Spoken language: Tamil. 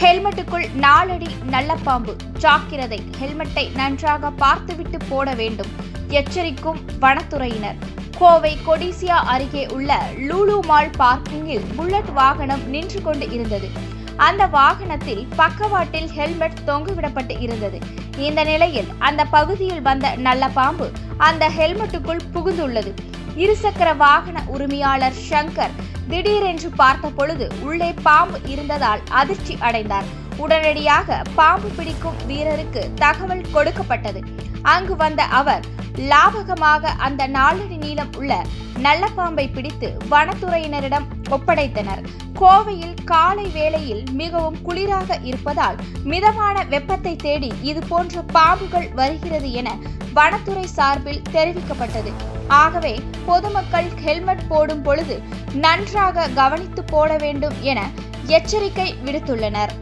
ஹெல்மெட்டுக்குள் 4 அடி நல்ல பாம்பு, ஜாக்கிரதை, ஹெல்மெட்டை நன்றாக பார்த்துவிட்டு போட வேண்டும், எச்சரிக்கும் வனத்துறையினர். கோவை கொடிசியா அருகே உள்ள லூலு மால் பார்க்கிங்கில் புல்லட் வாகனம் நின்று கொண்டு இருந்தது. அந்த வாகனத்தில் பக்கவாட்டில் ஹெல்மெட் தொங்கவிடப்பட்டு இருந்தது. இந்த நிலையில் அந்த பகுதியில் வந்த நல்ல பாம்பு அந்த ஹெல்மெட்டுக்குள் புகுந்துள்ளது. இருசக்கர வாகன உரிமையாளர் சங்கர் திடீரென்று பார்த்த பொழுது உள்ளே பாம்பு இருந்ததால் அதிர்ச்சி அடைந்தார். உடனடியாக பாம்பு பிடிக்கும் வீரருக்கு தகவல் கொடுக்கப்பட்டது. அங்கு வந்த அவர் லாபகமாக அந்த 4 அடி நீளம் உள்ள நல்ல பாம்பை பிடித்து வனத்துறையினரிடம் ஒப்படைத்தனர். கோவையில் காலை வேளையில் மிகவும் குளிராக இருப்பதால் மிதமான வெப்பத்தை தேடி இது போன்ற பாம்புகள் வருகிறது என வனத்துறை சார்பில் தெரிவிக்கப்பட்டது. ஆகவே பொதுமக்கள் ஹெல்மெட் போடும் பொழுது நன்றாக கவனித்து போட வேண்டும் என எச்சரிக்கை விடுத்துள்ளனர்.